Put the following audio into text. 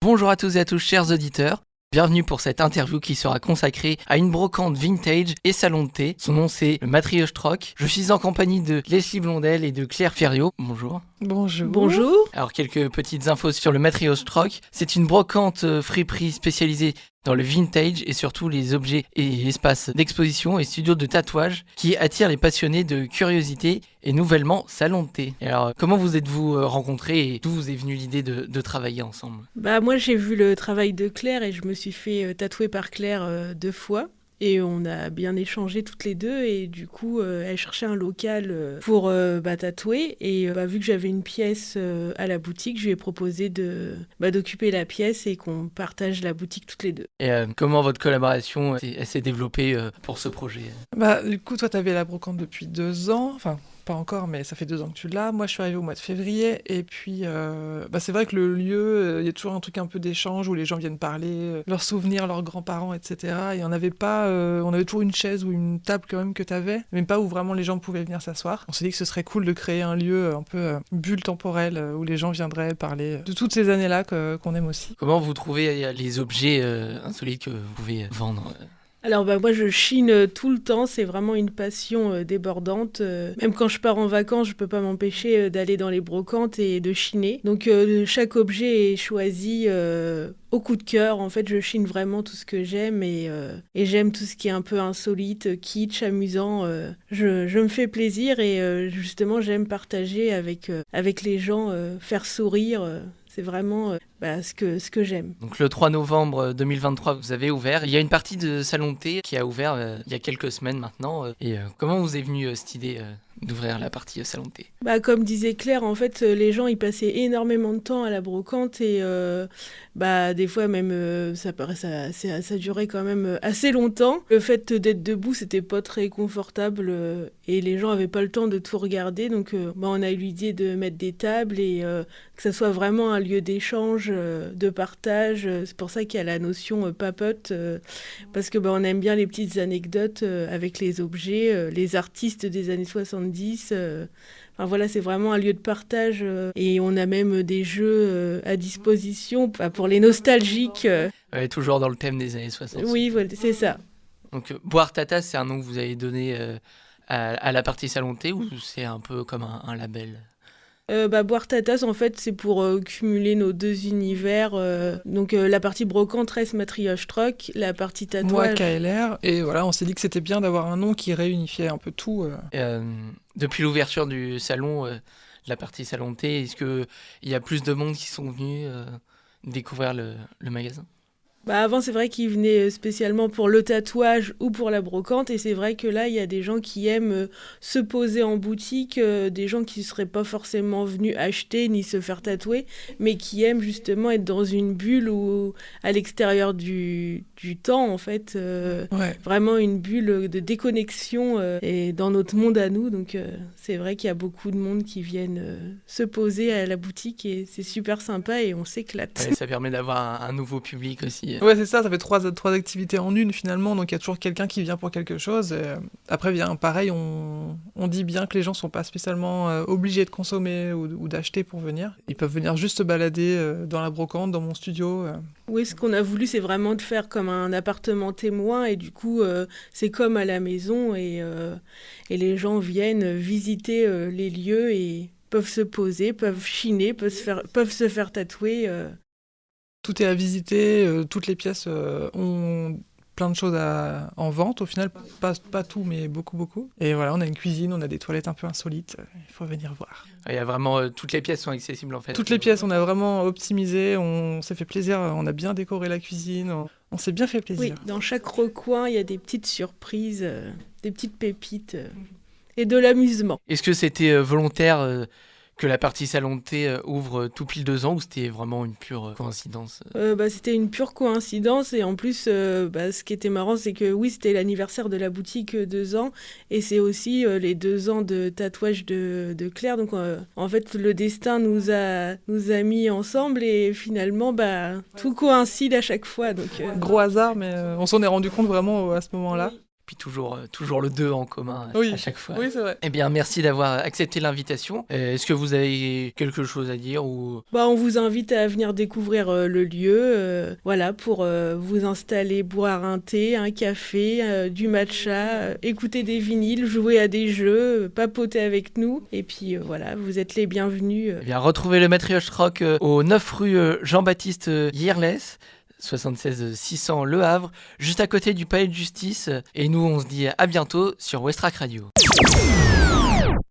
Bonjour à tous et à tous, chers auditeurs. Bienvenue pour cette interview qui sera consacrée à une brocante vintage et salon de thé. Son nom c'est le Matrioche-Troc. Je suis en compagnie de Leslie Blondel et de Claire Ferriot. Bonjour. Bonjour. Bonjour. Alors quelques petites infos sur le Matrioche-Troc. C'est une brocante friperie spécialisée dans le vintage et surtout les objets et espaces d'exposition et studios de tatouage qui attirent les passionnés de curiosité et nouvellement salon de thé. Et alors comment vous êtes-vous rencontrés et d'où vous est venue l'idée de travailler ensemble ? Moi j'ai vu le travail de Claire et je me suis fait tatouer par Claire 2 fois. Et on a bien échangé toutes les deux et du coup elle cherchait un local pour tatouer et vu que j'avais une pièce à la boutique, je lui ai proposé d'occuper la pièce et qu'on partage la boutique toutes les deux. Et comment votre collaboration elle s'est développée pour ce projet ? Du coup, toi, tu avais la brocante depuis 2 ans. Enfin, pas encore, mais ça fait 2 ans que tu l'as. Moi, je suis arrivée au mois de février. Et puis, c'est vrai que le lieu, il y a toujours un truc un peu d'échange où les gens viennent parler, leurs souvenirs, leurs grands-parents, etc. Et on n'avait pas... on avait toujours une chaise ou une table quand même que tu avais, même pas où vraiment les gens pouvaient venir s'asseoir. On s'est dit que ce serait cool de créer un lieu un peu bulle temporelle où les gens viendraient parler de toutes ces années-là qu'on aime aussi. Comment vous trouvez les objets insolites que vous pouvez vendre ? Alors moi je chine tout le temps, c'est vraiment une passion débordante. Même quand je pars en vacances, je peux pas m'empêcher d'aller dans les brocantes et de chiner. Donc chaque objet est choisi au coup de cœur. En fait, je chine vraiment tout ce que j'aime et j'aime tout ce qui est un peu insolite, kitsch, amusant. Je me fais plaisir et justement j'aime partager avec les gens, faire sourire. C'est vraiment ce que j'aime. Donc le 3 novembre 2023, vous avez ouvert. Il y a une partie de salon de thé qui a ouvert il y a quelques semaines maintenant. Comment vous est venue cette idée d'ouvrir la partie salon de thé ? Comme disait Claire, en fait, les gens ils passaient énormément de temps à la brocante et des fois même ça durait quand même assez longtemps. Le fait d'être debout, c'était pas très confortable et les gens avaient pas le temps de tout regarder. Donc on a eu l'idée de mettre des tables et que ça soit vraiment un lieu d'échange, de partage. C'est pour ça qu'il y a la notion papote parce que on aime bien les petites anecdotes avec les objets, les artistes des années 70. C'est vraiment un lieu de partage et on a même des jeux à disposition pour les nostalgiques. Ouais, toujours dans le thème des années 60. Oui, voilà, c'est ça. Donc Boire Tata, c'est un nom que vous avez donné à la partie salon de thé ou c'est un peu comme un label ? Boire Tatas, en fait, c'est pour cumuler nos deux univers. Donc, la partie brocante reste Matrioche-Troc, la partie tatouage... Moi, KLR. Et voilà, on s'est dit que c'était bien d'avoir un nom qui réunifiait un peu tout. Depuis l'ouverture du salon, la partie salon de thé, est-ce qu'il y a plus de monde qui sont venus découvrir le magasin ? Avant, c'est vrai qu'ils venaient spécialement pour le tatouage ou pour la brocante. Et c'est vrai que là, il y a des gens qui aiment se poser en boutique, des gens qui ne seraient pas forcément venus acheter ni se faire tatouer, mais qui aiment justement être dans une bulle ou à l'extérieur du temps, en fait. Vraiment une bulle de déconnexion et dans notre monde à nous. Donc, c'est vrai qu'il y a beaucoup de monde qui viennent se poser à la boutique et c'est super sympa et on s'éclate. Ouais, ça permet d'avoir un nouveau public aussi. Ouais, c'est ça fait trois activités en une finalement, donc il y a toujours quelqu'un qui vient pour quelque chose. Et après, pareil, on dit bien que les gens sont pas spécialement obligés de consommer ou d'acheter pour venir. Ils peuvent venir juste se balader dans la brocante, dans mon studio. Oui, ce qu'on a voulu, c'est vraiment de faire comme un appartement témoin et du coup, c'est comme à la maison et les gens viennent visiter les lieux et peuvent se poser, peuvent chiner, peuvent se faire tatouer. Tout est à visiter, toutes les pièces ont plein de choses en vente. Au final, pas tout, mais beaucoup. Et voilà, on a une cuisine, on a des toilettes un peu insolites. Il faut venir voir. Il y a vraiment... toutes les pièces sont accessibles en fait. Toutes les pièces, on a vraiment optimisé, on s'est fait plaisir, on a bien décoré la cuisine, on s'est bien fait plaisir. Oui, dans chaque recoin, il y a des petites surprises, des petites pépites et de l'amusement. Est-ce que c'était volontaire que la partie salon de thé ouvre tout pile 2 ans ou c'était vraiment une pure coïncidence ? C'était une pure coïncidence et en plus, ce qui était marrant, c'est que oui, c'était l'anniversaire de la boutique 2 ans et c'est aussi les 2 ans de tatouage de Claire. Donc en fait, le destin nous a mis ensemble et finalement, tout coïncide à chaque fois. Donc, Gros hasard, mais on s'en est rendu compte vraiment à ce moment-là. Puis toujours le 2 en commun Oui. à chaque fois. Oui, c'est vrai. Eh bien, merci d'avoir accepté l'invitation. Est-ce que vous avez quelque chose à dire ou... On vous invite à venir découvrir le lieu, pour vous installer, boire un thé, un café, du matcha, écouter des vinyles, jouer à des jeux, papoter avec nous. Et puis vous êtes les bienvenus. Eh bien, retrouvez le Matryosh Rock au 9 rue Jean-Baptiste Yirles, 76 600 Le Havre, juste à côté du Palais de Justice. Et nous, on se dit à bientôt sur Westrack Radio.